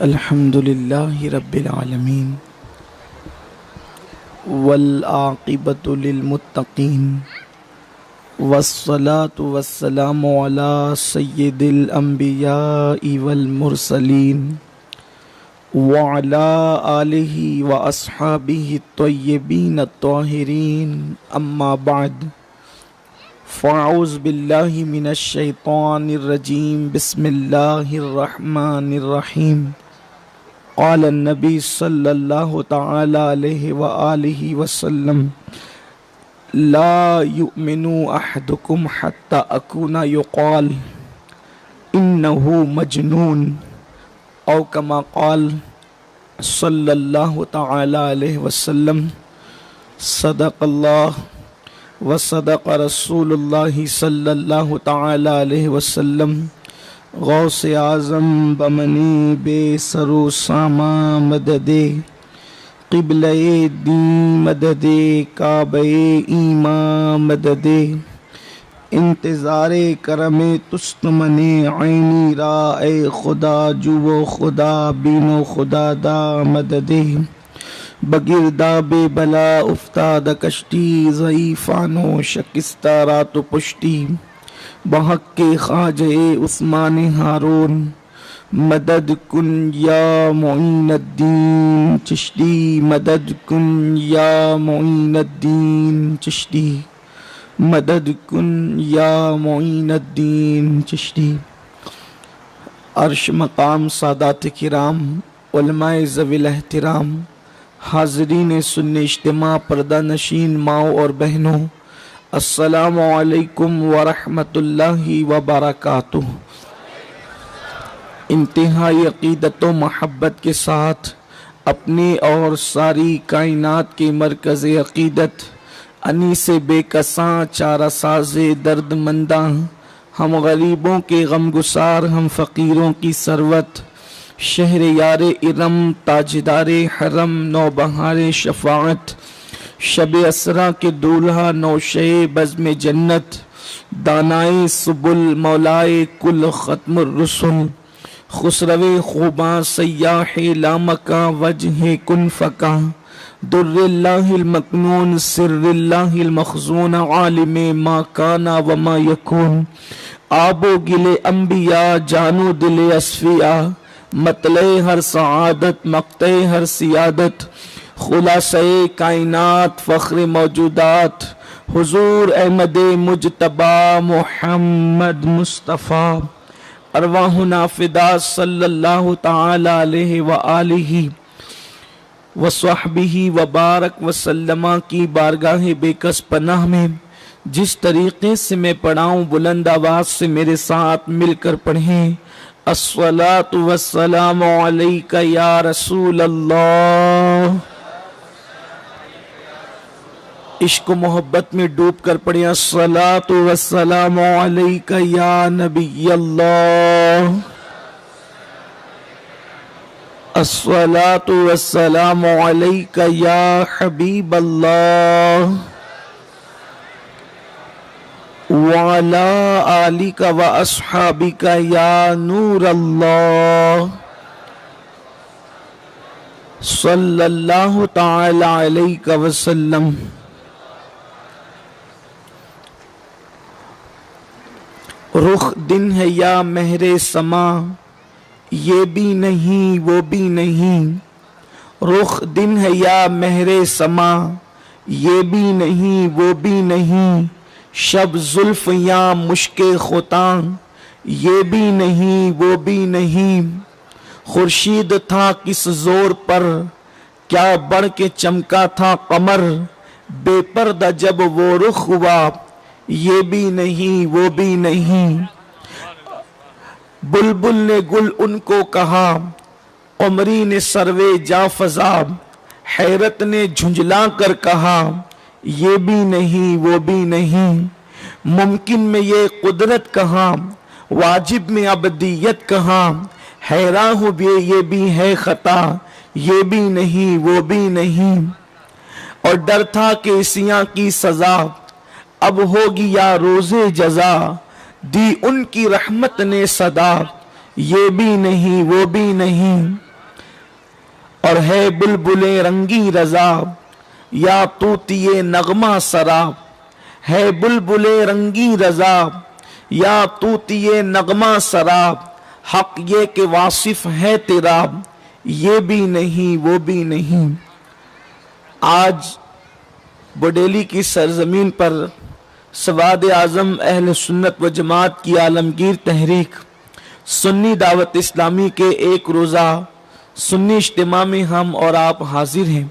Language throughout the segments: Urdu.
الحمد للہ رب العالمین والعاقبۃ للمتقین والصلاة والسلام علی سید الانبیاء والمرسلین وعلی آلہ واصحابہ الطیبین الطاہرین اما بعد فاعوذ باللہ من الشیطان الرجیم بسم اللہ الرحمن الرحیم قال النبی صلی اللہ تعالی علیہ وآلہ وسلم لا یؤمن احدکم حتی اکون یقال انہ مجنون او کما قال صلی اللہ تعالی علیہ وسلم صدق اللہ وصدق رسول اللہ صلی اللہ تعالی علیہ وسلم غوث اعظم بمنی بے سر و ساما مدد قبلہ دین مدد کعبہ ایمان مدد انتظار کرم تستمن عینی را اے خدا جو خدا بینو خدا دا مدد بگردہ بے بلا افتاد کشتی ضعیفانو شکستہ رات و پشتی بحق کے خواجہ عثمان ہارون مدد کن یا معین الدین چشتی مدد کن یا معین الدین چشتی مدد کن یا معین الدین چشتی۔ عرش مقام سادات کرام، علماء ذوی الاحترام، حاضرین سن اجتماع، پردہ نشین ماؤں اور بہنوں، السلام علیکم ورحمۃ اللہ وبرکاتہ۔ انتہائی عقیدت و محبت کے ساتھ اپنے اور ساری کائنات کے مرکز عقیدت انیس بے کساں چارہ ساز درد منداں، ہم غریبوں کے غم گسار، ہم فقیروں کی ثروت، شہر یار ارم، تاجدار حرم، نوبہار شفاعت، شب اسرا کے دولہا، نوشے بزم جنت، دانائے سبل، مولائے کل ختم الرسل، خسرو خوباں، سیاح لامکاں، وجہ کن فکاں، در اللہ المکنون، سر اللہ المخزون، عالم ما کانا وما یکون، آب و گل انبیاء، جانو دل اصفیاء، مطلع ہر سعادت، مقطع ہر سیادت، خلاصہ کائنات، فخر موجودات، حضور احمد مجتبی محمد مصطفیٰ، ارواحنا فدا صلی اللہ تعالی علیہ وآلہ وصحبہ وبارک وسلم کی بارگاہ بے کس پناہ میں جس طریقے سے میں پڑھاؤں بلند آواز سے میرے ساتھ مل کر پڑھیں۔ الصلاة والسلام علیک یا رسول اللہ۔ عشق و محبت میں ڈوب کر پڑھیں الصلاة والسلام علیک یا نبی اللہ، الصلاة والسلام علیک یا حبیب اللہ، وعلی آلک و اصحابک یا نور اللہ، صلی اللہ تعالی علیہ وسلم۔ رخ دن ہے یا مہر سما، یہ بھی نہیں وہ بھی نہیں، رخ دن ہے یا مہر سما، یہ بھی نہیں وہ بھی نہیں، شب زلف یا مشک خطاں، یہ بھی نہیں وہ بھی نہیں، خورشید تھا کس زور پر، کیا بڑھ کے چمکا تھا قمر، بے پردہ جب وہ رخ ہوا، یہ بھی نہیں وہ بھی نہیں، بلبل نے گل ان کو کہا، قمری نے سروے جا فضا، حیرت نے جھنجھلا کر کہا، یہ بھی نہیں وہ بھی نہیں، ممکن میں یہ قدرت کہاں، واجب میں ابدیت کہاں، حیران ہوں یہ بھی ہے خطا، یہ بھی نہیں وہ بھی نہیں، اور ڈر تھا کہ اسیاں کی سزا اب ہوگی یا روز جزا، دی ان کی رحمت نے صدا، یہ بھی نہیں وہ بھی نہیں، اور ہے بلبلیں رنگی رضا یا طوطیے نغمہ سراب، ہے بلبلیں رنگی رضا یا طوطیے نغمہ سراب، حق یہ کہ واصف ہے تیرا یہ بھی نہیں وہ بھی نہیں۔ آج بڈیلی کی سرزمین پر سواد اعظم اہل سنت و جماعت کی عالمگیر تحریک سنی دعوت اسلامی کے ایک روزہ سنی اجتماع میں ہم اور آپ حاضر ہیں۔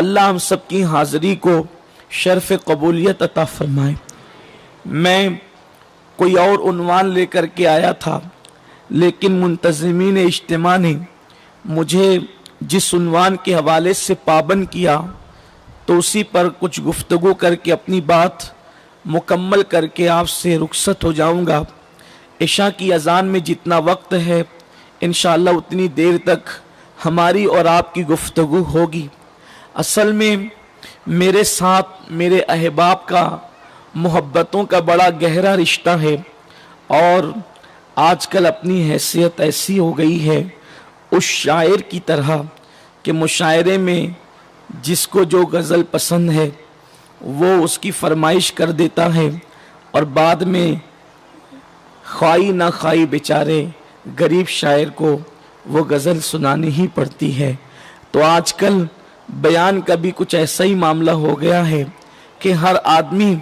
اللہ ہم سب کی حاضری کو شرف قبولیت عطا فرمائے۔ میں کوئی اور عنوان لے کر کے آیا تھا، لیکن منتظمین اجتماع نے مجھے جس عنوان کے حوالے سے پابند کیا تو اسی پر کچھ گفتگو کر کے اپنی بات مکمل کر کے آپ سے رخصت ہو جاؤں گا۔ عشاء کی اذان میں جتنا وقت ہے انشاءاللہ اتنی دیر تک ہماری اور آپ کی گفتگو ہوگی۔ اصل میں میرے ساتھ میرے احباب کا محبتوں کا بڑا گہرا رشتہ ہے، اور آج کل اپنی حیثیت ایسی ہو گئی ہے اس شاعر کی طرح کہ مشاعرے میں جس کو جو غزل پسند ہے وہ اس کی فرمائش کر دیتا ہے، اور بعد میں خوائی نہ خوائی بیچارے غریب شاعر کو وہ غزل سنانی ہی پڑتی ہے۔ تو آج کل بیان کا بھی کچھ ایسا ہی معاملہ ہو گیا ہے کہ ہر آدمی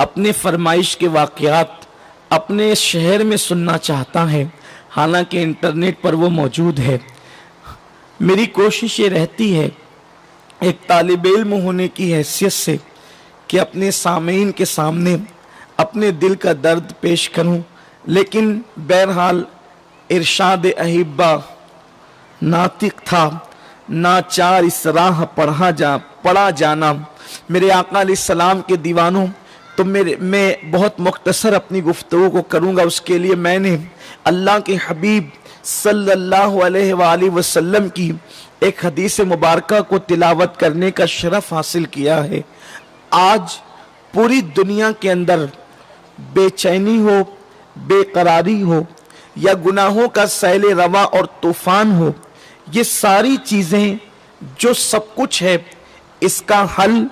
اپنے فرمائش کے واقعات اپنے شہر میں سننا چاہتا ہے، حالانکہ انٹرنیٹ پر وہ موجود ہے۔ میری کوشش یہ رہتی ہے ایک طالب علم ہونے کی حیثیت سے کہ اپنے سامعین کے سامنے اپنے دل کا درد پیش کروں، لیکن بہرحال ارشاد احبہ ناطق تھا، ناچار اس راہ پڑھا جانا۔ میرے آقا علیہ السلام کے دیوانوں، تو میں بہت مختصر اپنی گفتگو کو کروں گا۔ اس کے لیے میں نے اللہ کے حبیب صلی اللہ علیہ وآلہ وسلم کی ایک حدیث مبارکہ کو تلاوت کرنے کا شرف حاصل کیا ہے۔ آج پوری دنیا کے اندر بے چینی ہو، بے قراری ہو، یا گناہوں کا سیل رواں اور طوفان ہو، یہ ساری چیزیں جو سب کچھ ہے، اس کا حل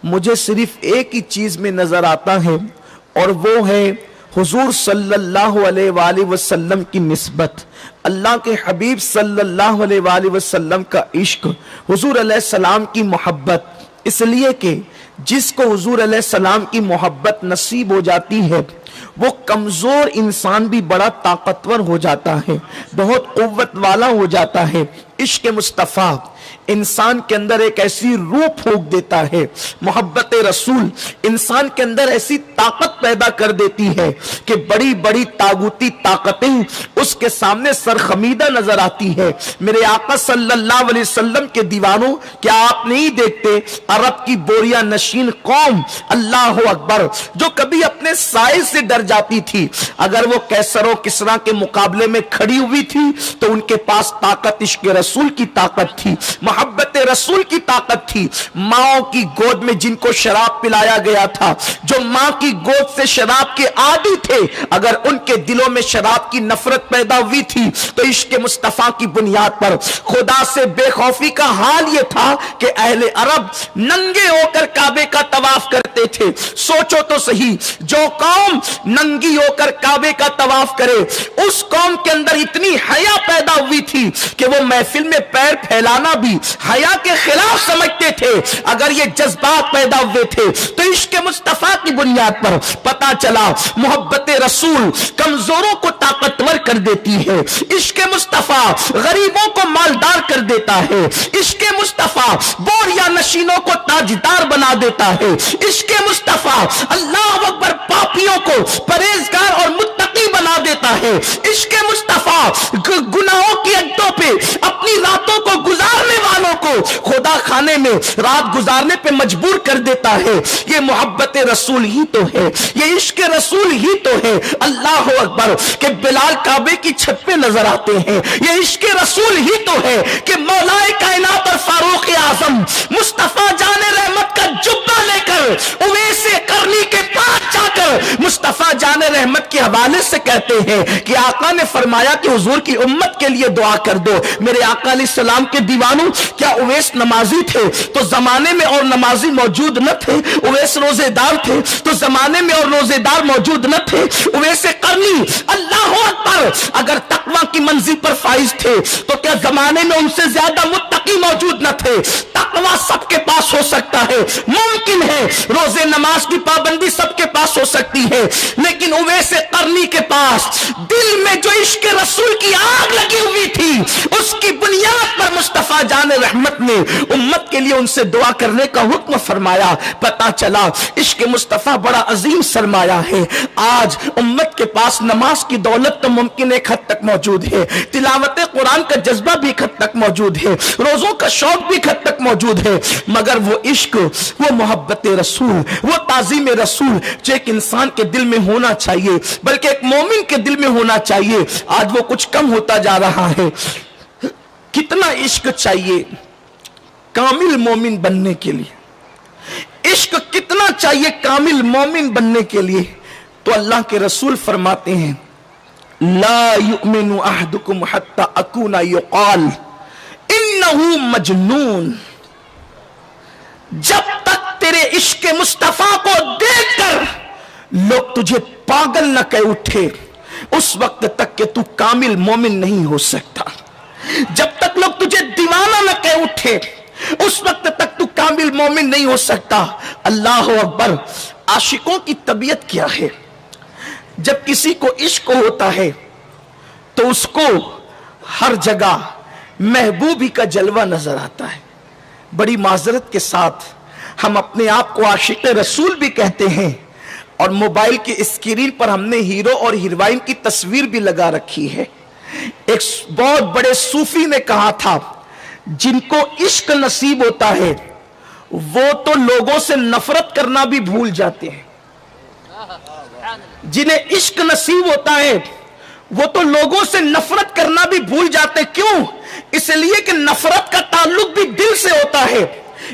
مجھے صرف ایک ہی چیز میں نظر آتا ہے، اور وہ ہے حضور صلی اللہ علیہ وآلہ وسلم کی نسبت، اللہ کے حبیب صلی اللہ علیہ وآلہ وسلم کا عشق، حضور علیہ السلام کی محبت۔ اس لیے کہ جس کو حضور علیہ السلام کی محبت نصیب ہو جاتی ہے وہ کمزور انسان بھی بڑا طاقتور ہو جاتا ہے، بہت قوت والا ہو جاتا ہے۔ عشق مصطفیٰ انسان کے اندر ایک ایسی روح پھونک دیتا ہے، محبت رسول انسان کے اندر ایسی طاقت پیدا کر دیتی ہے کہ بڑی بڑی طاغوتی طاقتیں اس کے سامنے سرخمیدہ نظر آتی ہے۔ میرے آقا صلی اللہ علیہ وسلم کے دیوانوں، کیا آپ نہیں دیکھتے عرب کی بوریا نشین قوم، اللہ اکبر، جو کبھی اپنے سائے سے ڈر جاتی تھی، اگر وہ کیسر و کسریٰ کے مقابلے میں کھڑی ہوئی تھی تو ان کے پاس طاقت عشق رسول کی طاقت تھی، محبت رسول کی طاقت تھی۔ ماں کی گود میں جن کو شراب پلایا گیا تھا، جو ماں کی گود سے شراب کے عادی تھے، اگر ان کے دلوں میں شراب کی نفرت پیدا ہوئی تھی تو عشق مصطفیٰ کی بنیاد پر خدا سے بے خوفی کا حال یہ تھا کہ اہل عرب ننگے ہو کر کعبے کا طواف کرتے تھے۔ سوچو تو صحیح، جو قوم ننگی ہو کر کعبے کا طواف کرے، اس قوم کے اندر اتنی حیا پیدا ہوئی تھی کہ وہ محفل میں پیر پھیلانا بھی حیا کے خلاف سمجھتے تھے۔ اگر یہ جذبات پیدا ہوئے تھے تو عشق مصطفیٰ کی بنیاد پر پتا چلا محبت رسول کمزوروں کو طاقتور کر دیتی ہے، عشق مصطفیٰ غریبوں کو مالدار کر دیتا ہے، عشق مصطفیٰ بوریا نشینوں کو تاجدار بنا دیتا ہے، عشق مصطفیٰ اللہ اکبر پاپیوں کو پرہیزگار اور متقی بنا دیتا ہے، عشق مصطفیٰ گناہوں کی اڈوں پہ اپنی راتوں کو گزارنے والوں کو خدا خانے میں رات گزارنے پہ مجبور کر دیتا ہے۔ یہ محبت رسول ہی تو ہے، یہ عشق رسول ہی تو ہے۔ اللہ اکبر کہ بلال کعبے کی چھت پہ نظر آتے ہیں، یہ عشق رسول ہی تو ہے کہ مولا کائنات اور فاروق اعظم مصطفیٰ جان رحمت کا جبہ لے کر اویس قرنی کے پاس جا کر مصطفیٰ جان رحمت کے حوالے سے کہتے ہیں کہ آقا نے فرمایا کہ حضور کی امت کے لیے دعا کر دو۔ میرے آقا علیہ السلام کے دیوانوں، کیا اویس نمازی تھے تو زمانے میں اور نمازی موجود نہ تھے؟ اویس روزے دار تھے تو زمانے میں اور روزے دار موجود نہ تھے؟ اویس قرنی اللہ اکبر اگر تقوی کی منزل پر فائز تھے تو کیا زمانے میں ان سے زیادہ متقی موجود نہ تھے؟ تقوی سب کے پاس ہو سکتا ہے، ممکن ہے روزے نماز کی پابندی سب کے پاس ہو سکتی ہے، لیکن اویس قرنی کے پاس دل میں جو عشق رسول کی آگ لگی ہوئی تھی، اس کی بنیاد پر مصطفیٰ جان رحمت نے امت کے لیے ان سے دعا کرنے کا حکم فرمایا۔ پتہ چلا عشق مصطفیٰ بڑا عظیم سرمایہ ہے۔ آج امت کے پاس نماز کی دولت تو ممکن ایک حد تک موجود ہے، تلاوت قرآن کا جذبہ بھی ایک حد تک موجود ہے، روزوں کا شوق بھی ایک حد تک موجود ہے، مگر وہ عشق، وہ محبت رسول، وہ تعظیم رسول جو ایک انسان کے دل میں ہونا چاہیے، بلکہ ایک مومن کے دل میں ہونا چاہیے، آج وہ کچھ کم ہوتا جا رہا ہے۔ کتنا عشق چاہیے کامل مومن بننے کے لیے، عشق کتنا چاہیے کامل مومن بننے کے لیے؟ تو اللہ کے رسول فرماتے ہیں لا یؤمن احدکم حتی اکون یقال انہو مجنون۔ جب تک تیرے عشق مصطفیٰ کو دیکھ کر لوگ تجھے پاگل نہ کہہ اٹھے، اس وقت تک کہ تو کامل مومن نہیں ہو سکتا۔ جب تک لوگ تجھے دیوانہ نہ کہہ اٹھے، اس وقت تک تو کامل مومن نہیں ہو سکتا۔ اللہ اکبر! عاشقوں کی طبیعت کیا ہے؟ جب کسی کو عشق ہوتا ہے تو اس کو ہر جگہ محبوبی کا جلوہ نظر آتا ہے۔ بڑی معذرت کے ساتھ ہم اپنے آپ کو عاشق رسول بھی کہتے ہیں، اور موبائل کی اسکرین پر ہم نے ہیرو اور ہیروئن کی تصویر بھی لگا رکھی ہے۔ ایک بہت بڑے صوفی نے کہا تھا جن کو عشق نصیب ہوتا ہے وہ تو لوگوں سے نفرت کرنا بھی بھول جاتے ہیں۔ جنہیں عشق نصیب ہوتا ہے وہ تو لوگوں سے نفرت کرنا بھی بھول جاتے۔ کیوں؟ اس لیے کہ نفرت کا تعلق بھی دل سے ہوتا ہے۔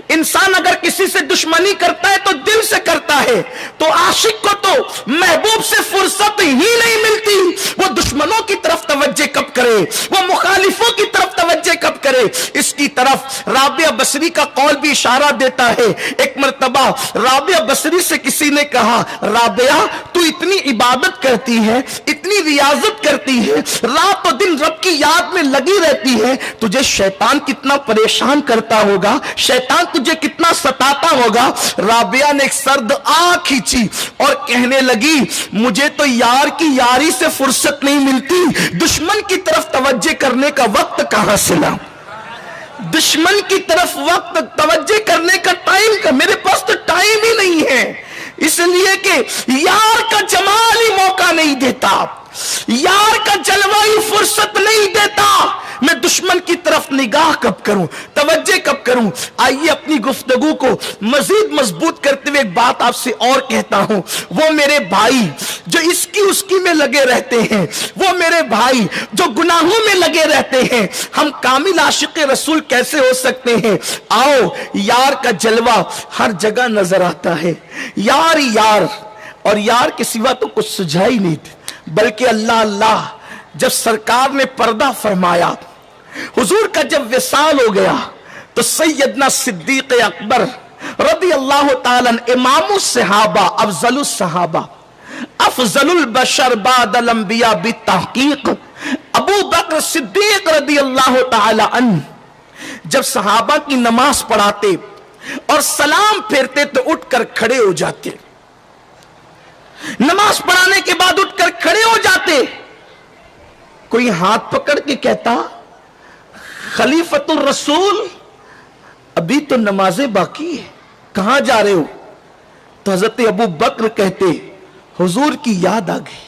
انسان اگر کسی سے دشمنی کرتا ہے تو دل سے کرتا ہے، تو عاشق کو تو محبوب سے فرصت ہی نہیں ملتی، وہ دشمنوں کی طرف توجہ کب کرے، وہ مخالفوں کی طرف توجہ کب کرے۔ اس کی طرف رابعہ بصری کا قول بھی اشارہ دیتا ہے۔ ایک مرتبہ رابعہ بصری سے کسی نے کہا رابعہ تو اتنی عبادت کرتی ہے، اتنی ریاضت کرتی ہے، رات و دن رب کی یاد میں لگی رہتی ہے، تجھے شیطان کتنا پریشان کرتا ہوگا، شیطان تجھے کتنا ستاتا ہوگا۔ رابعہ نے ایک سرد آنکھ کھینچی اور کہنے لگی مجھے تو یار کی یاری سے فرصت نہیں ملتی، دشمن کی طرف توجہ کرنے کا وقت کہاں سے لاؤں؟ دشمن کی طرف وقت توجہ کرنے کا ٹائم کا میرے پاس تو ٹائم ہی نہیں ہے، اس لیے کہ یار کا جمال ہی موقع نہیں دیتا، یار کا جلوہ ہی فرصت نہیں دیتا۔ میں دشمن کی طرف نگاہ کب کروں، توجہ کب کروں؟ آئیے اپنی گفتگو کو مزید مضبوط کرتے ہوئے ایک بات آپ سے اور کہتا ہوں۔ وہ میرے بھائی جو اس کی میں لگے رہتے ہیں، وہ میرے بھائی جو گناہوں میں لگے رہتے ہیں، ہم کامل عاشق رسول کیسے ہو سکتے ہیں؟ آؤ، یار کا جلوہ ہر جگہ نظر آتا ہے، یار یار، اور یار کے سوا تو کچھ سجھا ہی نہیں تھے، بلکہ اللہ اللہ جب سرکار نے پردہ فرمایا، حضور کا جب وصال ہو گیا تو سیدنا صدیق اکبر رضی اللہ تعالیٰ امام الصحابہ، افضل الصحابہ، افضل البشر بعد الانبیاء بالتحقیق، ابو بکر صدیق رضی اللہ تعالیٰ عنہ جب صحابہ کی نماز پڑھاتے اور سلام پھیرتے تو اٹھ کر کھڑے ہو جاتے، نماز پڑھانے کے بعد اٹھ کر کھڑے ہو جاتے۔ کوئی ہاتھ پکڑ کے کہتا خلیفۃ الرسول ابھی تو نمازیں باقی ہے، کہاں جا رہے ہو؟ تو حضرت ابو بکر کہتے حضور کی یاد آ گئی،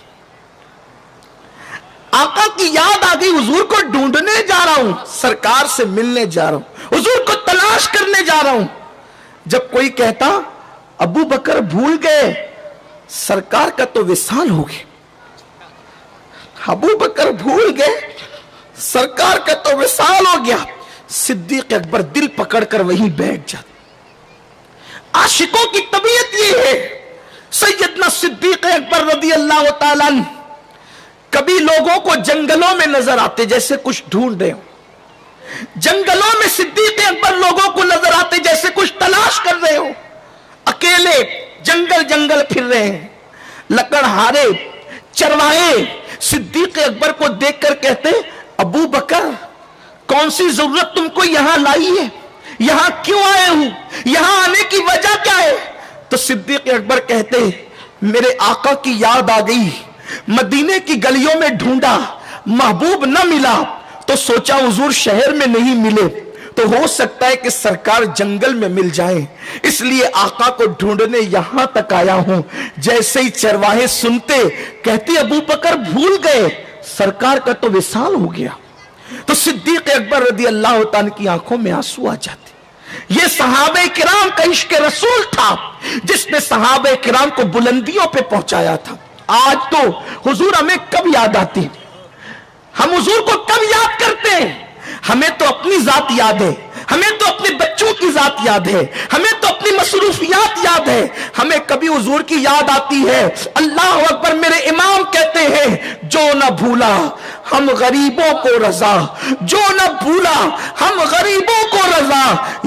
آقا کی یاد آ گئی، حضور کو ڈھونڈنے جا رہا ہوں، سرکار سے ملنے جا رہا ہوں، حضور کو تلاش کرنے جا رہا ہوں۔ جب کوئی کہتا ابو بکر بھول گئے سرکار کا تو وصال ہو گیا، ابو بکر بھول گئے سرکار کا تو وصال ہو گیا، صدیق اکبر دل پکڑ کر وہیں بیٹھ جاتے۔ عاشقوں کی طبیعت یہ ہے۔ سیدنا صدیق اکبر رضی اللہ تعالیٰ عنہ کبھی لوگوں کو جنگلوں میں نظر آتے جیسے کچھ ڈھونڈ رہے ہو، جنگلوں میں صدیق اکبر لوگوں کو نظر آتے جیسے کچھ تلاش کر رہے ہو، اکیلے جنگل پھر رہے ہیں۔ لکڑہارے چرواہے صدیق اکبر کو دیکھ کر کہتے ابو بکر کون سی ضرورت تم کو یہاں لائی ہے، یہاں کیوں آئے ہوں، یہاں آنے کی وجہ کیا ہے؟ تو صدیق اکبر کہتے میرے آقا کی یاد آ گئی، مدینے کی گلیوں میں ڈھونڈا، محبوب نہ ملا تو سوچا حضور شہر میں نہیں ملے تو ہو سکتا ہے کہ سرکار جنگل میں مل جائیں، اس لیے آقا کو ڈھونڈنے یہاں تک آیا ہوں۔ جیسے ہی چرواہے سنتے کہتے ابو بکر بھول گئے سرکار کا تو وصال ہو گیا۔ تو صدیق اکبر رضی اللہ تعالیٰ کی آنکھوں میں آنسو آ جاتے۔ یہ صحابہ کرام کا عشق رسول تھا جس نے صحابہ کرام کو بلندیوں پہ پہنچایا تھا۔ آج تو حضور ہمیں کب یاد آتی، ہم حضور کو کب یاد کرتے ہیں؟ ہمیں تو اپنی ذات یاد ہے، ہمیں تو اپنے بچوں کی ذات یاد ہے، ہمیں تو اپنی مصروفیات یاد ہے، ہمیں کبھی حضور کی یاد آتی ہے۔ اللہ اکبر، میرے امام کہتے ہیں جو نہ بھولا ہم غریبوں کو رضا، جو نہ بھولا ہم غریبوں کو رضا،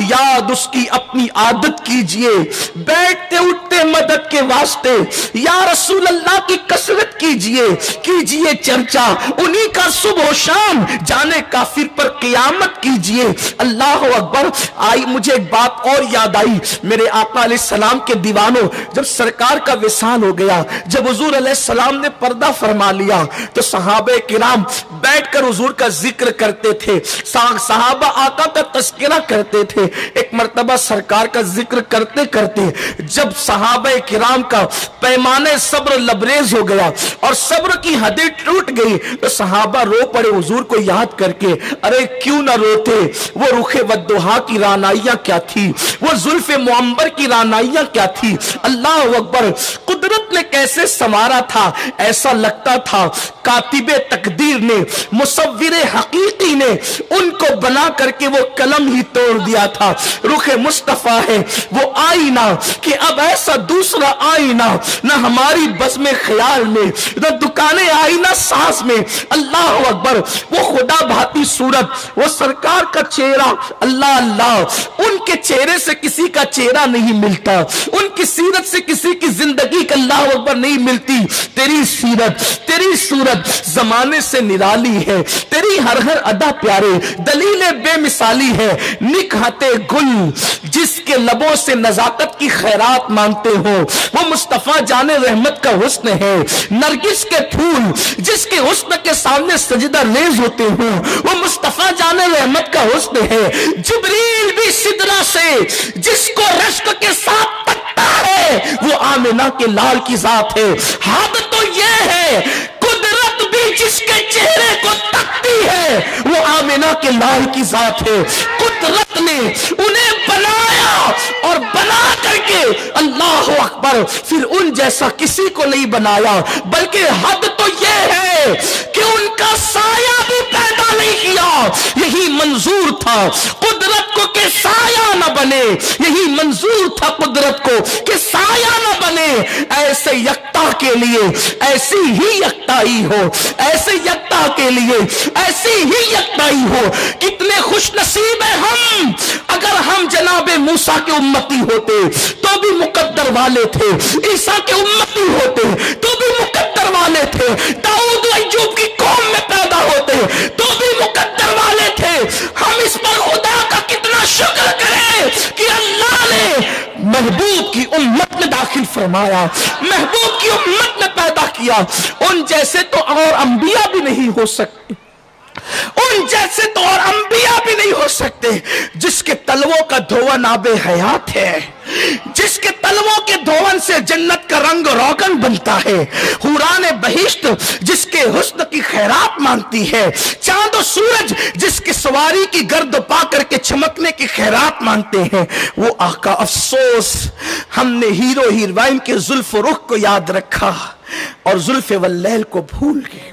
یاد اس کی اپنی عادت کیجئے، بیٹھتے اٹھتے مدد کے واسطے یا رسول اللہ کی کثرت کیجئے چرچا انہی کا صبح و شام، جانے کافر پر قیامت کیجئے۔ اللہ اکبر۔ آئی مجھے ایک بات اور یاد آئی، میرے آقا علیہ السلام کے دیوانوں، جب سرکار کا وصال ہو گیا، جب حضور علیہ السلام نے پردہ فرما لیا تو صحابہ کرام بیٹھ کر حضور کا ذکر کرتے تھے، صحابہ آقا کا تذکرہ کرتے تھے۔ ایک مرتبہ سرکار کا ذکر کرتے کرتے جب صحابہ کرام کا پیمانے صبر لبریز ہو گیا اور صبر کی حدیں ٹوٹ گئی تو صحابہ رو پڑے حضور کو یاد کر کے، ارے کیوں نہ روتے، وہ رخ والضحیٰ کی رعنائیاں کیا تھی، وہ زلف معمبر کی رعنائیاں کیا تھی۔ اللہ اکبر، قدرت نے کیسے سنوارا تھا، ایسا لگتا تھا کاتب تقدیر نے، مصور حقیقی نے ان کو بنا کر کے وہ قلم ہی توڑ دیا تھا۔ رخ مصطفیٰ ہے وہ آئینہ کہ اب ایسا دوسرا آئینہ نہ ہماری بزم خیال میں، نہ دکانیں آئینہ ساز میں۔ اللہ اکبر، وہ خدا بھاتی صورت، وہ سرکار کا چہرہ، اللہ اللہ، ان کے چہرے سے کسی کا چہرہ نہیں ملتا، ان کی سیرت سے کسی کی زندگی کا اللہ اکبر نہیں ملتی۔ تیری سیرت، تیری صورت زمانے سے نرالی ہے، تیری ہر ہر ادا پیارے، دلیل بے مثالی ہے۔ نکہت گل جس کے لبوں سے نزاکت کی خیرات مانگتے ہو، وہ مصطفیٰ جان رحمت کا حسن ہے۔ نرگس کے پھول جس کے حسن کے سامنے سجدہ ریز ہوتے ہوں، وہ مصطفیٰ جان رحمت کا حسن ہے۔ جبریل بھی سدرہ سے جس کو رشک کے ساتھ تکتا ہے، وہ آمنہ کے لال کی ذات ہے۔ حد تو یہ ہے قدرت بھی جس کے چہرے کو تکتی ہے، وہ آمنہ کے لال کی ذات ہے۔ قدرت نے انہیں بنایا اور بنا کر کے اللہ اکبر پھر ان جیسا کسی کو نہیں بنایا، بلکہ حد تو یہ ہے کہ ان کا سایہ بھی پیدا نہیں کیا۔ یہی منظور تھا قدرت کو کہ سایہ نہ بنے، یہی منظور تھا قدرت کو کہ سایہ نہ بنے۔ ایسے یکتا کے لیے ایسی ہی یکتائی ہو، ایسے یکتا کے لیے ایسی ہی یکتائی ہو۔ کتنے خوش نصیب ہیں ہم، اگر ہم جناب موسیٰ کے امتی ہوتے تو بھی مقدر والے تھے، عیسیٰ کے امتی ہوتے تو بھی مقدر والے تھے، داؤد و ایوب کی قوم میں پیدا ہوتے تو بھی مقدر والے تھے۔ ہم اس پر خدا کا کتنا شکر کریں کہ اللہ نے محبوب کی امت میں داخل فرمایا، محبوب کی امت میں پیدا کیا۔ ان جیسے تو اور انبیاء بھی نہیں ہو سکتے، ان جیسے تو اور انبیاء بھی نہیں ہو سکتے۔ جس کے تلووں کا دھون آب حیات ہے، جس کے تلووں کے دھون سے جنت کا رنگ روغن بنتا ہے، حوران بہشت جس کے حسن کی خیرات مانگتی ہے، چاند و سورج جس کی سواری کی گرد پا کر کے چمکنے کی خیرات مانگتے ہیں، وہ آقا۔ افسوس ہم نے ہیرو ہیروائن کے زلف و رخ کو یاد رکھا اور زلف واللیل کو بھول گئے۔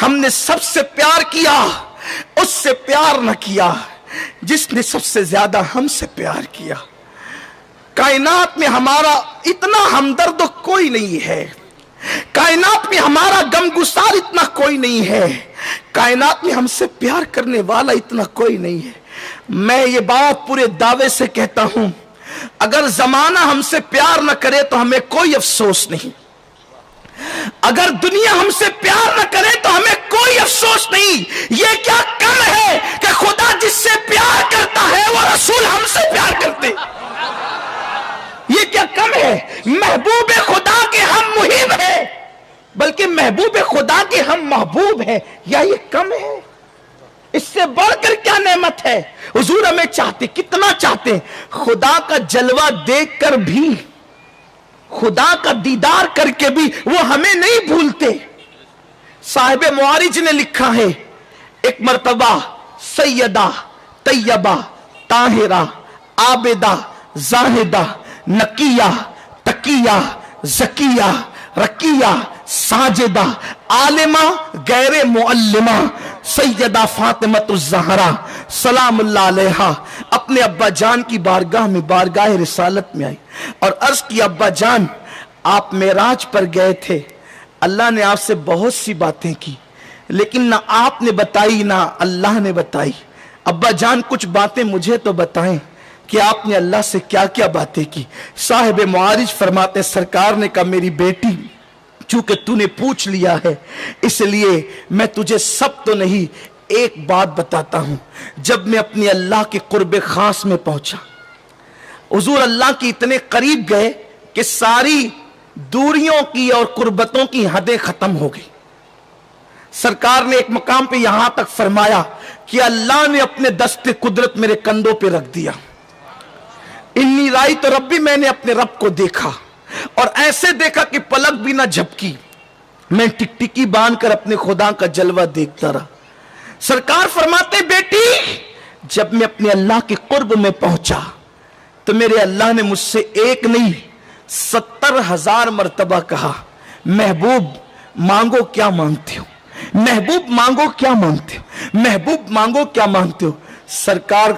ہم نے سب سے پیار کیا، اس سے پیار نہ کیا جس نے سب سے زیادہ ہم سے پیار کیا۔ کائنات میں ہمارا اتنا ہمدرد کوئی نہیں ہے، کائنات میں ہمارا غمگسار اتنا کوئی نہیں ہے، کائنات میں ہم سے پیار کرنے والا اتنا کوئی نہیں ہے۔ میں یہ بات پورے دعوے سے کہتا ہوں، اگر زمانہ ہم سے پیار نہ کرے تو ہمیں کوئی افسوس نہیں، اگر دنیا ہم سے پیار نہ کرے تو ہمیں کوئی افسوس نہیں۔ یہ کیا کم ہے کہ خدا جس سے پیار کرتا ہے وہ رسول ہم سے پیار کرتے، یہ کیا کم ہے؟ محبوب خدا کے ہم مہم ہیں، بلکہ محبوب خدا کے ہم محبوب ہیں، یا یہ کم ہے؟ اس سے بڑھ کر کیا نعمت ہے؟ حضور ہمیں چاہتے، کتنا چاہتے، خدا کا جلوہ دیکھ کر بھی، خدا کا دیدار کر کے بھی وہ ہمیں نہیں بھولتے۔ صاحب معارج نے لکھا ہے، ایک مرتبہ سیدہ طیبہ طاہرہ عابدہ زاہدہ نقیہ تقیہ زکیہ رقیہ ساجدہ عالمہ غیر معلمہ سیدہ فاطمۃ الزہرا سلام اللہ علیہا اپنے ابا جان کی بارگاہ میں، بارگاہ رسالت میں آئی اور عرض کی، ابا جان آپ معراج پر گئے تھے، اللہ نے آپ سے بہت سی باتیں کی، لیکن نہ آپ نے بتائی نہ اللہ نے بتائی۔ ابا جان کچھ باتیں مجھے تو بتائیں کہ آپ نے اللہ سے کیا کیا باتیں کی۔ صاحب معارج فرماتے، سرکار نے کہا، میری بیٹی چونکہ تو نے پوچھ لیا ہے اس لیے میں تجھے سب تو نہیں، ایک بات بتاتا ہوں۔ جب میں اپنے اللہ کے قرب خاص میں پہنچا، حضور اللہ کی اتنے قریب گئے کہ ساری دوریوں کی اور قربتوں کی حدیں ختم ہو گئی۔ سرکار نے ایک مقام پہ یہاں تک فرمایا کہ اللہ نے اپنے دست قدرت میرے کندھوں پہ رکھ دیا، انی رائی تو ربی، میں نے اپنے رب کو دیکھا اور ایسے دیکھا کہ پلک بھی نہ جھپکی، میں ٹکٹکی باندھ کر اپنے خدا کا جلوہ دیکھتا رہا۔ سرکار فرماتے، بیٹی جب میں اپنے اللہ کے قرب میں پہنچا تو میرے اللہ نے مجھ سے ایک نہیں 70,000 مرتبہ کہا، محبوب مانگو کیا مانگتے ہو، محبوب مانگو کیا مانگتے ہو، محبوب مانگو کیا مانگتے ہو۔ سرکار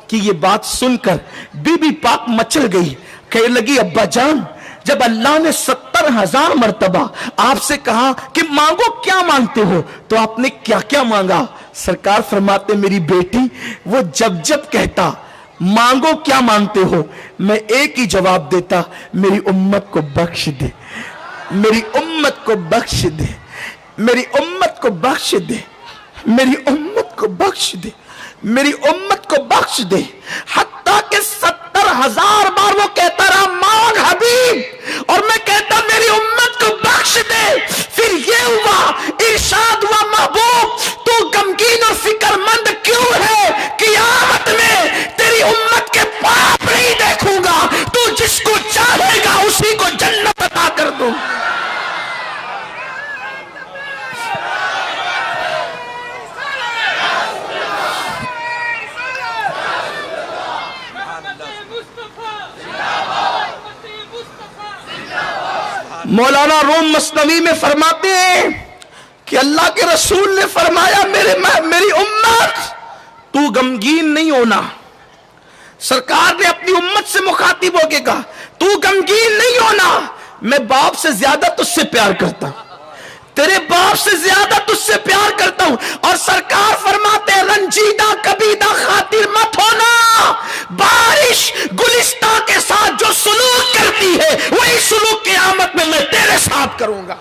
کی یہ بات سن کر بی بی پاک مچل گئی، کہنے لگی، ابا جان جب اللہ نے 70,000 مرتبہ آپ سے کہا کہ مانگو کیا مانگتے ہو تو آپ نے کیا کیا مانگا؟ سرکار فرماتے، میری بیٹی وہ جب جب کہتا مانگو کیا مانگتے ہو، میں ایک ہی جواب دیتا، میری امت کو بخش دے، میری امت کو بخش دے، میری امت کو بخش دے، میری امت کو بخش دے، میری امت کو بخش دے۔ حتیٰ کہ 70,000 بار وہ کہتا رہا، مانگ حبیب، اور میں کہتا میری امت کو بخش دے۔ پھر یہ ہوا، ارشاد ہوا، محبوب تو غمگین اور فکر مند کیوں ہے؟ قیامت میں تیری امت کے پاپ نہیں دیکھوں گا، تو جس کو چاہے گا اسی کو جنت عطا کر دوں۔ مولانا روم مثنوی میں فرماتے ہیں کہ اللہ کے رسول نے فرمایا، میری امت تو غمگین نہیں ہونا۔ سرکار نے اپنی امت سے مخاطب ہو کے کہا، تو غمگین نہیں ہونا، میں باپ سے زیادہ تجھ سے پیار کرتا ہوں، تیرے باپ سے زیادہ تجھ سے پیار کرتا ہوں۔ اور سرکار فرماتے، رنجیدہ کبیدہ خاطر مت ہونا، بارش گلستہ کے ساتھ جو سلوک کرتی ہے وہی سلوک قیامت میں تیرے ساتھ کروں گا۔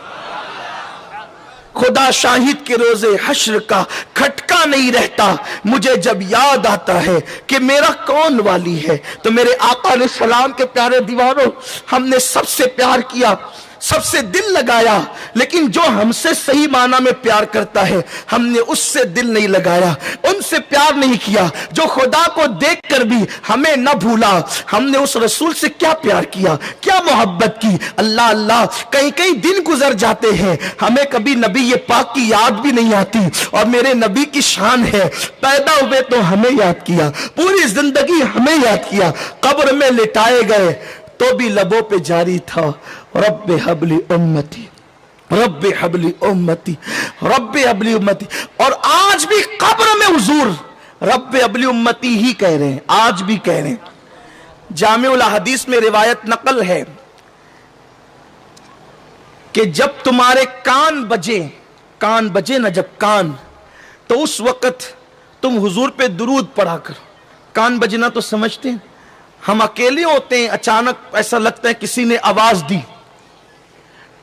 خدا شاہد کے روزے حشر کا کھٹکا نہیں رہتا، مجھے جب یاد آتا ہے کہ میرا کون والی ہے تو میرے آقا علیہ السلام کے پیارے دیوانوں، ہم نے سب سے پیار کیا، سب سے دل لگایا، لیکن جو ہم سے صحیح معنی میں پیار کرتا ہے ہم نے اس سے دل نہیں لگایا، ان سے پیار نہیں کیا۔ جو خدا کو دیکھ کر بھی ہمیں نہ بھولا، ہم نے اس رسول سے کیا پیار کیا، کیا محبت کی۔ اللہ اللہ، کئی کئی دن گزر جاتے ہیں، ہمیں کبھی نبی پاک کی یاد بھی نہیں آتی، اور میرے نبی کی شان ہے، پیدا ہوئے تو ہمیں یاد کیا، پوری زندگی ہمیں یاد کیا، قبر میں لٹائے گئے تو بھی لبوں پہ جاری تھا، رب حبلی امتی، رب حبلی امتی، رب حبلی امتی۔ اور آج بھی قبر میں حضور رب حبلی امتی ہی کہہ رہے ہیں، آج بھی کہہ رہے ہیں۔ جامع الاحادیث میں روایت نقل ہے کہ جب تمہارے کان بجے نا جب کان، تو اس وقت تم حضور پہ درود پڑھا کرو۔ کان بجنا تو سمجھتے ہیں، ہم اکیلے ہوتے ہیں، اچانک ایسا لگتا ہے کسی نے آواز دی،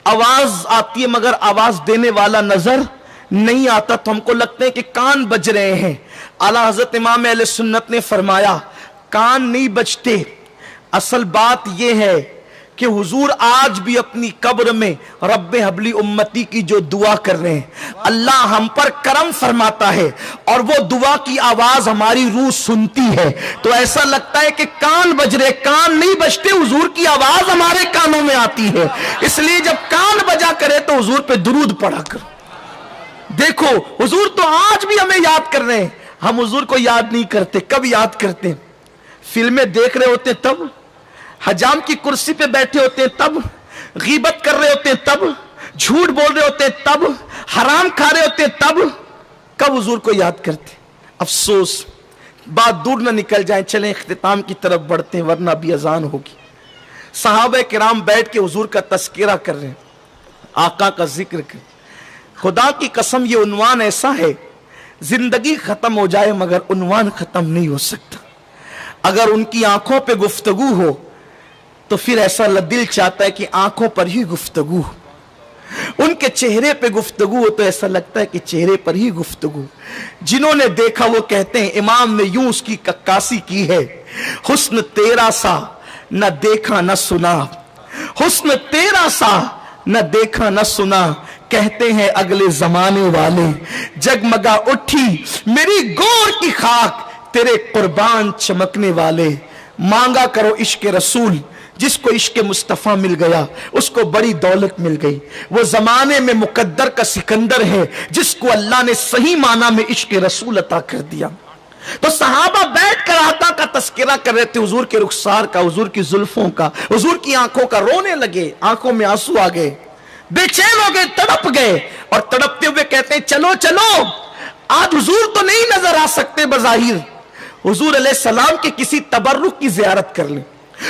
آواز آتی ہے مگر آواز دینے والا نظر نہیں آتا، تو ہم کو لگتا ہے کہ کان بج رہے ہیں۔ اعلیٰ حضرت امام اہل سنت نے فرمایا کان نہیں بجتے، اصل بات یہ ہے کہ حضور آج بھی اپنی قبر میں رب حبلی امتی کی جو دعا کر رہے ہیں، اللہ ہم پر کرم فرماتا ہے اور وہ دعا کی آواز ہماری روح سنتی ہے، تو ایسا لگتا ہے کہ کان بج رہے، کان نہیں بجتے، حضور کی آواز ہمارے کانوں میں آتی ہے۔ اس لیے جب کان بجا کرے تو حضور پہ درود پڑھا کرو۔ دیکھو حضور تو آج بھی ہمیں یاد کر رہے ہیں، ہم حضور کو یاد نہیں کرتے۔ کب یاد کرتے ہیں؟ فلمیں دیکھ رہے ہوتے تب، حجام کی کرسی پہ بیٹھے ہوتے ہیں تب، غیبت کر رہے ہوتے ہیں تب، جھوٹ بول رہے ہوتے ہیں تب، حرام کھا رہے ہوتے ہیں تب، کب حضور کو یاد کرتے؟ افسوس، بات دور نہ نکل جائیں، چلیں اختتام کی طرف بڑھتے ہیں ورنہ ابھی اذان ہوگی۔ صحابہ کرام بیٹھ کے حضور کا تذکرہ کر رہے ہیں، آقا کا ذکر کر۔ خدا کی قسم یہ عنوان ایسا ہے، زندگی ختم ہو جائے مگر عنوان ختم نہیں ہو سکتا۔ اگر ان کی آنکھوں پہ گفتگو ہو تو پھر ایسا دل چاہتا ہے کہ آنکھوں پر ہی گفتگو ہو، ان کے چہرے پہ گفتگو ہو تو ایسا لگتا ہے کہ چہرے پر ہی گفتگو۔ جنہوں نے دیکھا وہ کہتے ہیں امام نے یوں اس کی عکاسی کی ہے، حسن تیرا سا نہ دیکھا نہ سنا، حسن تیرا سا نہ دیکھا نہ سنا، کہتے ہیں اگلے زمانے والے، جگمگا اٹھی میری گور کی خاک تیرے قربان چمکنے والے۔ مانگا کرو عشق رسول، جس کو عشق مصطفیٰ مل گیا اس کو بڑی دولت مل گئی۔ وہ زمانے میں مقدر کا سکندر ہے جس کو اللہ نے صحیح معنی میں عشق رسول عطا کر دیا۔ تو صحابہ بیٹھ کر آقا کا تذکرہ کر رہے تھے، حضور کے رخسار کا، حضور کی زلفوں کا، حضور کی آنکھوں کا، رونے لگے، آنکھوں میں آنسو آ گئے، بے چین ہو گئے، تڑپ گئے، اور تڑپتے ہوئے کہتے ہیں چلو چلو، آج حضور تو نہیں نظر آ سکتے بظاہر، حضور علیہ السلام کے کسی تبرک کی زیارت کر لیں،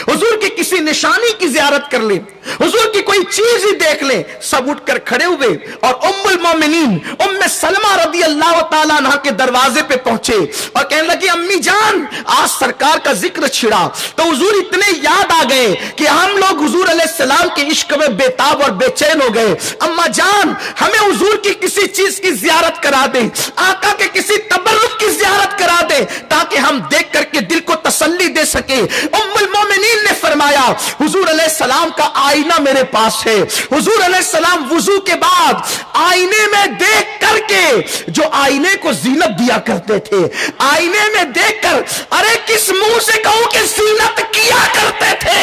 حضور کی کسی نشانی کی زیارت کر لیں، حضور کی کوئی چیز ہی دیکھ لیں۔ سب اٹھ کر کھڑے ہوئے اور ام المومنین ام سلمہ رضی اللہ تعالیٰ عنہ کے دروازے پہ پہنچے اور کہنے لگی امی جان آج سرکار کا ذکر چھڑا، تو حضور اتنے یاد آ گئے کہ ہم لوگ حضور علیہ السلام کے عشق میں بےتاب اور بے چین ہو گئے۔ اما جان ہمیں حضور کی کسی چیز کی زیارت کرا دیں، آقا کے کسی تبرک کی زیارت کرا دیں تاکہ ہم دیکھ کر کے دل کو تسلی دے سکے۔ ام المومنین نے فرمایا حضور علیہ السلام کا آئینہ میرے پاس ہے، حضور علیہ السلام وضو کے بعد آئینے میں دیکھ کر کے جو آئینے کو زینت دیا کرتے تھے، آئینے میں دیکھ کر ارے کس منہ سے کہوں کہ زینت کیا کرتے تھے،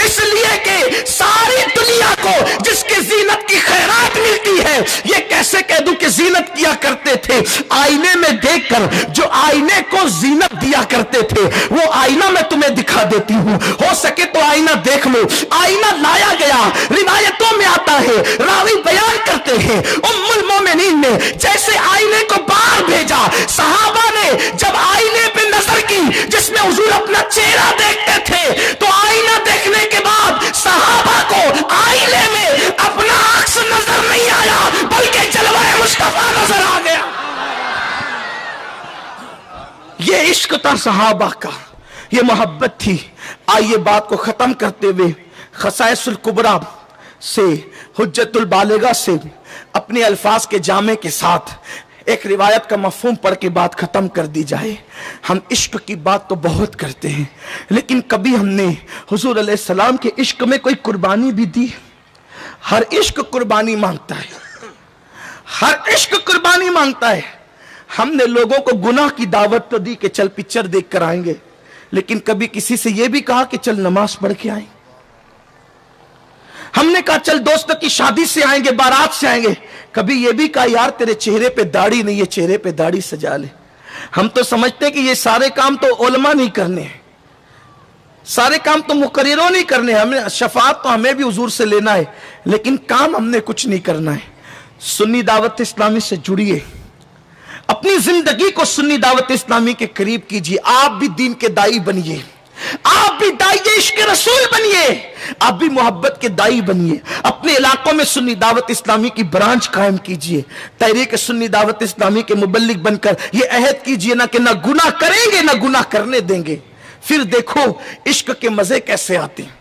اس لیے کہ ساری دنیا کو جس کے زینت کی خیرات ملتی ہے یہ کیسے کہہ دوں کہ زینت کیا کرتے تھے۔ آئینے میں دیکھ کر جو آئینے کو زینت دیا کرتے تھے وہ آئینہ میں تمہیں دکھا دیتی ہوں، ہو سکے تو آئینہ دیکھ لو۔ آئینہ لایا گیا، روایتوں میں آتا ہے، راوی بیان کرتے ہیں ام المومنین نے جیسے آئینے کو باہر بھیجا، صحابہ نے جب آئینے پہ نظر کی جس میں حضور اپنا چہرہ دیکھتے تھے تو آئینہ دیکھنے کے بعد صحابہ کو آئینے میں اپنا عکس نظر نہیں آیا بلکہ جلوہ مصطفیٰ نظر آ گیا۔ یہ عشق تھا صحابہ کا، یہ محبت تھی۔ آئیے بات کو ختم کرتے ہوئے خصائص الکبریٰ سے، حجت البالغہ سے، اپنے الفاظ کے جامع کے ساتھ ایک روایت کا مفہوم پڑھ کے بات ختم کر دی جائے۔ ہم عشق کی بات تو بہت کرتے ہیں لیکن کبھی ہم نے حضور علیہ السلام کے عشق میں کوئی قربانی بھی دی؟ ہر عشق قربانی مانگتا ہے، ہر عشق قربانی مانگتا ہے۔ ہم نے لوگوں کو گناہ کی دعوت تو دی کہ چل پکچر دیکھ کر آئیں گے، لیکن کبھی کسی سے یہ بھی کہا کہ چل نماز پڑھ کے آئیں۔ ہم نے کہا چل دوست کی شادی سے آئیں گے، بارات سے آئیں گے، کبھی یہ بھی کہا یار تیرے چہرے پہ داڑھی نہیں ہے، چہرے پہ داڑھی سجا لے۔ ہم تو سمجھتے ہیں کہ یہ سارے کام تو علماء نہیں کرنے ہیں، سارے کام تو مقرروں نہیں کرنے ہیں، ہمیں شفاعت تو ہمیں بھی حضور سے لینا ہے لیکن کام ہم نے کچھ نہیں کرنا ہے۔ سنی دعوت اسلامی سے جڑیے، اپنی زندگی کو سنی دعوت اسلامی کے قریب کیجیے، آپ بھی دین کے دائی بنیے، آپ آپ بھی دائی عشق رسول بنیے، آپ بھی محبت کے دائی بنیے، اپنے علاقوں میں سنی دعوت اسلامی کی برانچ قائم کیجئے، تحریک سنی دعوت اسلامی کے مبلغ بن کر یہ عہد کیجئے نا کہ نہ گناہ کریں گے نہ گناہ کرنے دیں گے۔ پھر دیکھو عشق کے مزے کیسے آتے ہیں،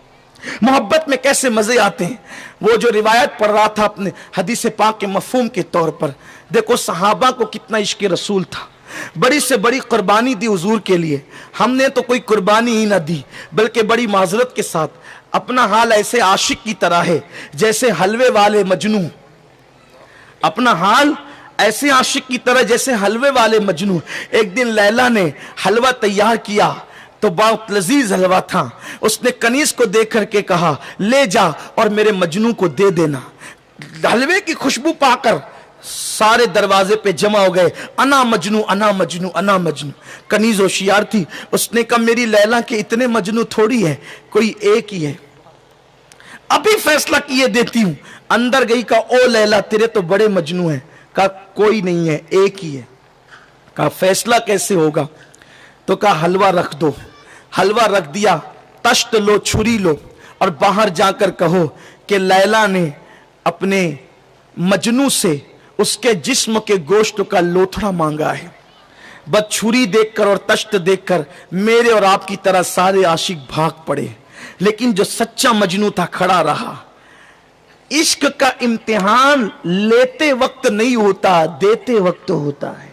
محبت میں کیسے مزے آتے ہیں۔ وہ جو روایت پڑھ رہا تھا اپنے حدیث پاک کے مفہوم کے طور پر، دیکھو صحابہ کو کتنا عشق رسول تھا، بڑی سے بڑی قربانی دی حضور کے لیے۔ ہم نے تو کوئی قربانی ہی نہ دی، بلکہ بڑی معذرت کے ساتھ اپنا حال ایسے عاشق کی طرح ہے جیسے حلوے والے مجنوں، اپنا حال ایسے عاشق کی طرح جیسے حلوے والے مجنوں۔ ایک دن لیلا نے حلوہ تیار کیا تو بہت لذیذ حلوہ تھا، اس نے کنیز کو دیکھ کر کے کہا لے جا اور میرے مجنوں کو دے دینا۔ حلوے کی خوشبو پا کر سارے دروازے پہ جمع ہو گئے، انا مجنوں انا مجنوں انا مجنوں۔ کنیز ہوشیار تھی، اس نے کہا میری لیلا کے اتنے مجنوں تھوڑی ہے، کوئی ایک ہی ہے، ابھی فیصلہ کیے دیتی ہوں۔ اندر گئی، کہا او لیلا تیرے تو بڑے مجنوں ہیں، کہا کوئی نہیں ہے ایک ہی ہے۔ کہا فیصلہ کیسے ہوگا؟ تو کہا حلوہ رکھ دو۔ حلوہ رکھ دیا، تشت لو چھری لو اور باہر جا کر کہو کہ لیلا نے اپنے مجنوں سے اس کے جسم کے گوشت کا لوتھڑا مانگا ہے۔ بس چھری دیکھ کر اور تشت دیکھ کر میرے اور آپ کی طرح سارے عاشق بھاگ پڑے، لیکن جو سچا مجنوں تھا کھڑا رہا۔ عشق کا امتحان لیتے وقت نہیں ہوتا، دیتے وقت ہوتا ہے۔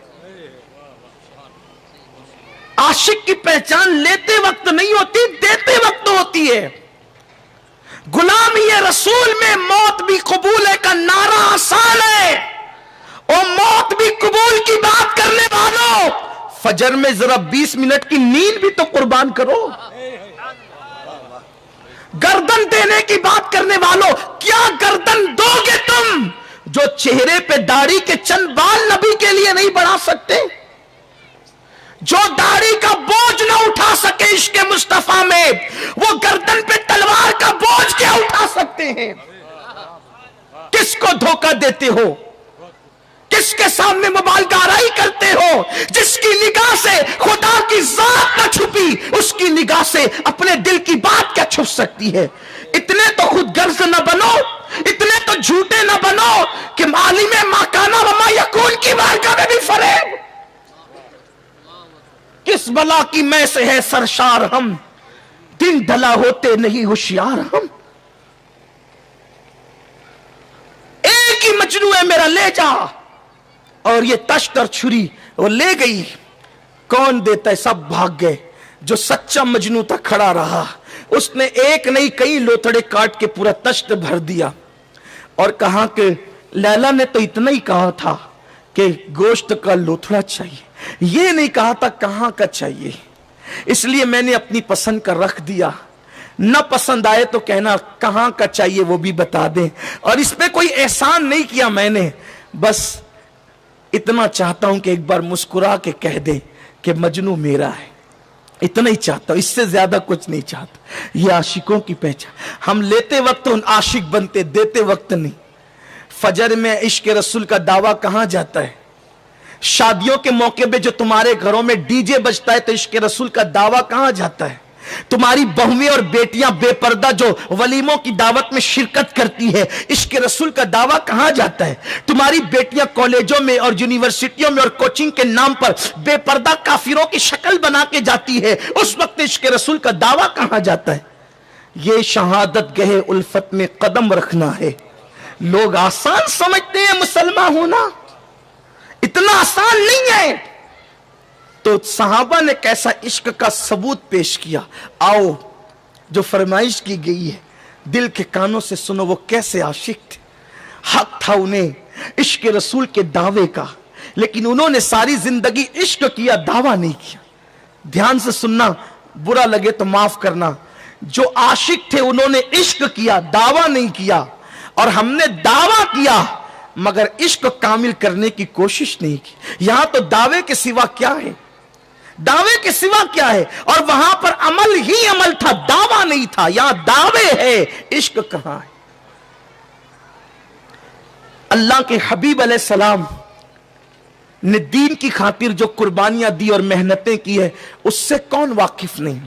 عاشق کی پہچان لیتے وقت نہیں ہوتی، دیتے وقت ہوتی ہے۔ غلامی رسول میں موت بھی قبول ہے کا نعرہ آسان ہے، اور موت بھی قبول کی بات کرنے والوں، فجر میں ذرا 20 منٹ کی نیند بھی تو قربان کرو۔ گردن دینے کی بات کرنے والوں، کیا گردن دو گے تم جو چہرے پہ داڑھی کے چند بال نبی کے لیے نہیں بڑھا سکتے؟ جو داڑھی کا بوجھ نہ اٹھا سکے عشق مصطفیٰ میں، وہ گردن پہ تلوار کا بوجھ کیا اٹھا سکتے ہیں؟ کس کو دھوکہ دیتے ہو؟ کس کے سامنے مبالغہ آرائی کرتے ہو؟ جس کی نگاہ سے خدا کی ذات نہ چھپی، اس کی نگاہ سے اپنے دل کی بات کیا چھپ سکتی ہے؟ اتنے تو خود غرض نہ بنو، اتنے تو جھوٹے نہ بنو کہ عالم ما کان و ما یکون کی بارگاہ میں بھی فریب۔ کس بلا کی میں سے ہے سرشار ہم، دن ڈھلا ہوتے نہیں ہوشیار ہم۔ ایک ہی مجنوں ہے میرا، لے جا۔ اور یہ تشت اور چھری وہ لے گئی، کون دیتا ہے؟ سب بھاگ گئے۔ جو سچا مجنوں تھا کھڑا رہا، اس نے ایک نہیں کئی لوتھڑے کاٹ کے پورا تشت بھر دیا، اور کہا کہ لیلا نے تو اتنا ہی کہا تھا کہ گوشت کا لوتھڑا چاہیے، یہ نہیں کہا تھا کہاں کا چاہیے، اس لیے میں نے اپنی پسند کا رکھ دیا۔ نہ پسند آئے تو کہنا کہاں کا چاہیے وہ بھی بتا دیں، اور اس پہ کوئی احسان نہیں کیا میں نے، بس اتنا چاہتا ہوں کہ ایک بار مسکرا کے کہہ دے کہ مجنوں میرا ہے، اتنا ہی چاہتا ہوں، اس سے زیادہ کچھ نہیں چاہتا۔ یہ عاشقوں کی پہچان، ہم لیتے وقت ان عاشق بنتے، دیتے وقت نہیں۔ فجر میں عشق رسول کا دعویٰ کہاں جاتا ہے؟ شادیوں کے موقع پہ جو تمہارے گھروں میں ڈی جے بجتا ہے تو عشق رسول کا دعویٰ کہاں جاتا ہے؟ تمہاری بہویں اور بیٹیاں بے پردہ جو ولیموں کی دعوت میں شرکت کرتی ہے، عشق رسول کا دعویٰ کہاں جاتا ہے؟ تمہاری بیٹیاں کالجوں میں اور یونیورسٹیوں میں اور کوچنگ کے نام پر بے پردہ کافروں کی شکل بنا کے جاتی ہے، اس وقت عشق رسول کا دعویٰ کہاں جاتا ہے؟ یہ شہادت گہے الفت میں قدم رکھنا ہے۔ لوگ آسان سمجھتے ہیں مسلمان ہونا، اتنا آسان نہیں ہے۔ تو صحابہ نے کیسا عشق کا ثبوت پیش کیا، آؤ جو فرمائش کی گئی ہے دل کے کانوں سے سنو، وہ کیسے عاشق تھے۔ حق تھا انہیں عشق رسول کے دعوے کا، لیکن انہوں نے ساری زندگی عشق کیا، دعویٰ نہیں کیا۔ دھیان سے سننا، برا لگے تو معاف کرنا۔ جو عاشق تھے انہوں نے عشق کیا، دعویٰ نہیں کیا، اور ہم نے دعویٰ کیا مگر عشق کامل کرنے کی کوشش نہیں کی۔ یہاں تو دعوے کے سوا کیا ہے؟ دعوے کے سوا کیا ہے؟ اور وہاں پر عمل ہی عمل تھا، دعویٰ نہیں تھا۔ یہاں دعوے ہے، عشق کہاں ہے؟ اللہ کے حبیب علیہ السلام نے دین کی خاطر جو قربانیاں دی اور محنتیں کی ہے، اس سے کون واقف نہیں؟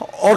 اور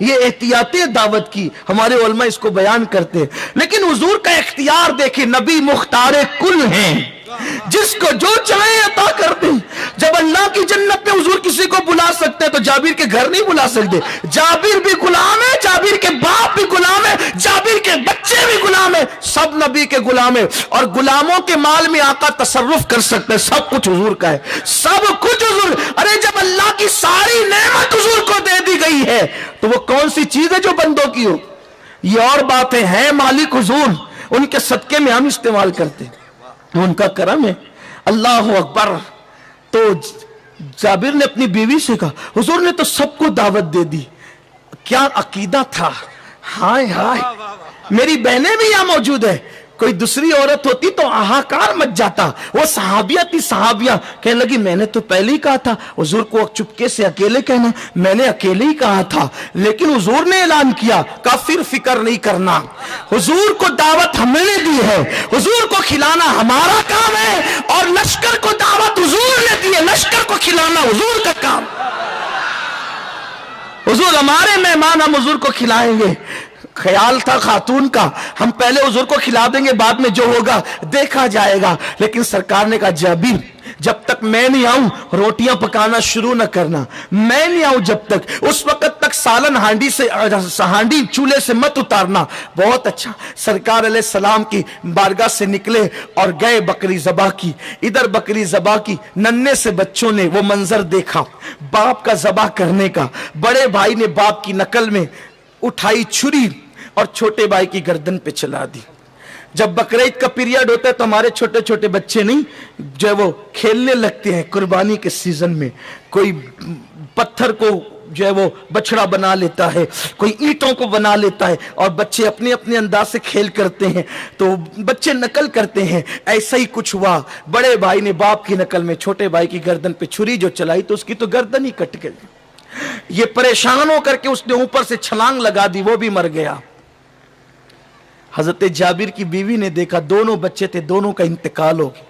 یہ احتیاط دعوت کی ہمارے علماء اس کو بیان کرتے ہیں. لیکن حضور کا اختیار دیکھیں، نبی مختار کل ہیں، جس کو جو چاہے عطا کر دیں. جب اللہ کی جنت میں حضور کسی کو بلا سکتے ہیں تو جابر کے گھر نہیں بلا سکتے. جابر بھی غلام ہے، جابر کے باپ بھی غلام ہے، جابر کے بچے بھی غلام ہے، سب نبی کے غلام ہیں. اور غلاموں کے مال میں آقا تصرف کر سکتے ہیں، سب کچھ حضور کا ہے، سب کچھ حضور. ارے جب اللہ کی ساری نعمت حضور کو دے دی گئی ہے تو وہ کون سی چیز ہے جو بندوں کی ہو؟ یہ اور باتیں ہیں مالک حضور، ان کے صدقے میں ہم استعمال کرتے ہیں، ان کا کرم ہے. اللہ اکبر. تو جابر نے اپنی بیوی سے کہا، حضور نے تو سب کو دعوت دے دی، کیا عقیدہ تھا. ہائے ہائے، میری بہنیں بھی یہاں موجود ہے، کوئی دوسری عورت ہوتی تو آہاکار مچ جاتا. وہ صحابیہ تھی، صحابیہ کہنے لگی میں نے تو پہلے ہی کہا تھا. حضور کو چپکے سے اکیلے کہنا، میں نے اکیلے ہی کہا تھا، لیکن حضور نے اعلان کیا کہ پھر فکر نہیں کرنا. حضور کو دعوت ہم نے دی ہے، حضور کو کھلانا ہمارا کام ہے، اور لشکر کو دعوت حضور نے دی ہے، لشکر کو کھلانا حضور کا کام. حضور ہمارے مہمان، ہم حضور کو کھلائیں گے. خیال تھا خاتون کا ہم پہلے حضور کو کھلا دیں گے، بعد میں جو ہوگا دیکھا جائے گا. لیکن سرکار نے کہا جابر جب تک میں نہیں آؤں روٹیاں پکانا شروع نہ کرنا، میں نہیں آؤں جب تک، اس وقت تک سالن ہانڈی چولہے سے مت اتارنا. بہت اچھا. سرکار علیہ السلام کی بارگاہ سے نکلے اور گئے بکری ذبح کی. ادھر بکری ذبح کی، ننھے سے بچوں نے وہ منظر دیکھا باپ کا ذبح کرنے کا. بڑے بھائی نے باپ کی نقل میں اٹھائی چھری اور چھوٹے بھائی کی گردن پہ چلا دی. جب بقرعید کا پیریڈ ہوتا ہے تو ہمارے چھوٹے چھوٹے بچے نہیں جو ہے وہ کھیلنے لگتے ہیں. قربانی کے سیزن میں کوئی پتھر کو جو ہے وہ بچڑا بنا لیتا ہے، کوئی اینٹوں کو بنا لیتا ہے، اور بچے اپنے اپنے انداز سے کھیل کرتے ہیں تو بچے نقل کرتے ہیں. ایسا ہی کچھ ہوا، بڑے بھائی نے باپ کی نقل میں چھوٹے بھائی کی گردن پہ چھری جو چلائی تو اس کی تو گردن ہی کٹ گئی. یہ پریشان ہو کر کے اس نے اوپر سے چھلانگ لگا دی، وہ بھی مر گیا. حضرت جابر کی بیوی نے دیکھا دونوں بچے تھے، دونوں کا انتقال ہو گیا،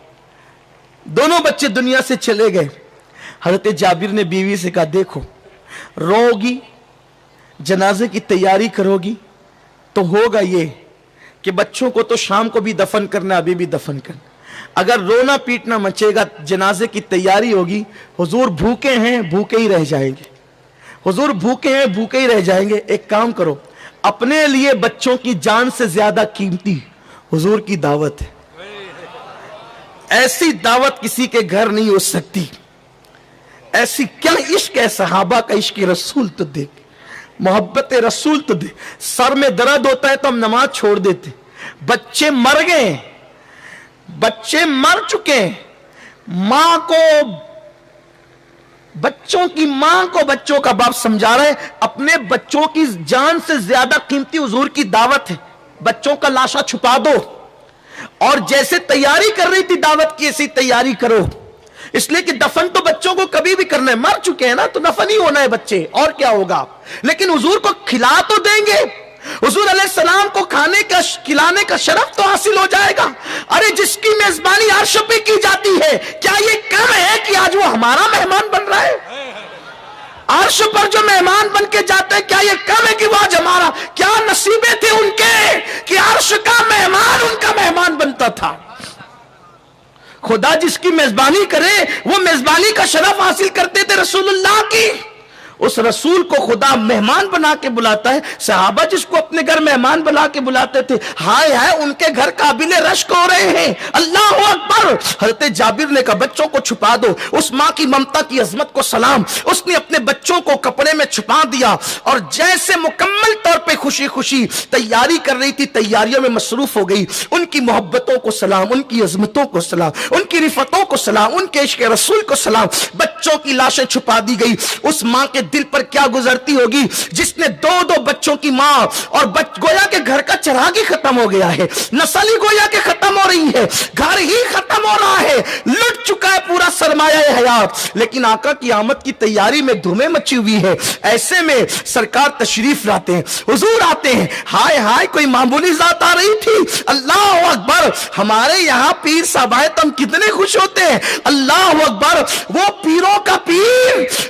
دونوں بچے دنیا سے چلے گئے. حضرت جابر نے بیوی سے کہا دیکھو رو گی، جنازے کی تیاری کرو گی تو ہوگا یہ کہ بچوں کو تو شام کو بھی دفن کرنا، ابھی بھی دفن کرنا. اگر رونا پیٹنا مچے گا، جنازے کی تیاری ہوگی، حضور بھوکے ہیں بھوکے ہی رہ جائیں گے، حضور بھوکے ہیں بھوکے ہی رہ جائیں گے. ایک کام کرو، اپنے لیے بچوں کی جان سے زیادہ قیمتی حضور کی دعوت ہے. ایسی دعوت کسی کے گھر نہیں ہو سکتی. ایسی کیا عشق ہے صحابہ کا، عشق رسول تو دیکھ، محبت رسول تو دیکھ. سر میں درد ہوتا ہے تو ہم نماز چھوڑ دیتے. بچے مر گئے، بچے مر چکے، ماں کو بچوں کی ماں کو بچوں کا باپ سمجھا رہے اپنے بچوں کی جان سے زیادہ قیمتی حضور کی دعوت ہے. بچوں کا لاشا چھپا دو، اور جیسے تیاری کر رہی تھی دعوت کی ایسی تیاری کرو، اس لیے کہ دفن تو بچوں کو کبھی بھی کرنا ہے، مر چکے ہیں نا تو دفن ہی ہونا ہے بچے، اور کیا ہوگا. لیکن حضور کو کھلا تو دیں گے، حضور علیہ السلام کو کھلانے کا شرف تو حاصل ہو جائے گا. ارے جس کی میزبانی عرش پہ کی جاتی ہے، کیا یہ کم ہے کہ آج وہ ہمارا مہمان بن رہا ہے؟ عرش پر جو مہمان بن کے جاتے ہیں، کیا یہ کم ہے کہ وہ آج ہمارا؟ کیا نصیبیں تھے ان کے کہ عرش کا مہمان ان کا مہمان بنتا تھا. خدا جس کی میزبانی کرے وہ میزبانی کا شرف حاصل کرتے تھے رسول اللہ کی. اس رسول کو خدا مہمان بنا کے بلاتا ہے. صحابہ جس کو اپنے گھر مہمان بنا کے بلاتے تھے، ہائے ہائے ان کے گھر قابل رشک ہو رہے ہیں. اللہ اکبر. حضرت جابر نے کہا بچوں کو چھپا دو. اس ماں کی ممتا کی عظمت کو سلام. اس نے اپنے بچوں کو کپڑے میں چھپا دیا اور جیسے مکمل طور پہ خوشی خوشی تیاری کر رہی تھی تیاریوں میں مصروف ہو گئی. ان کی محبتوں کو سلام، ان کی عظمتوں کو سلام، ان کی رفتوں کو سلام، ان کے عشق رسول کو سلام. بچوں کی لاشیں چھپا دی گئی. اس ماں کے دل پر کیا گزرتی ہوگی جس نے دو بچوں کی ماں، اور گویا کے گھر کا چراغ ہی ختم ہو گیا ہے، نسل ہی گویا کے ختم ہو رہی ہے، گھر ہی ختم ہو رہا ہے، لٹ چکا ہے پورا سرمایہ حیات. لیکن آقا کی آمد کی تیاری میں دھومیں مچی ہوئی ہے. ایسے میں سرکار تشریف لاتے ہیں، حضور آتے ہیں. ہائے ہائے کوئی معمولی ذات آ رہی تھی. اللہ اکبر. ہمارے یہاں پیر صاحب آئے تو ہم کتنے خوش ہوتے ہیں. اللہ اکبر. وہ پیروں کا پیر،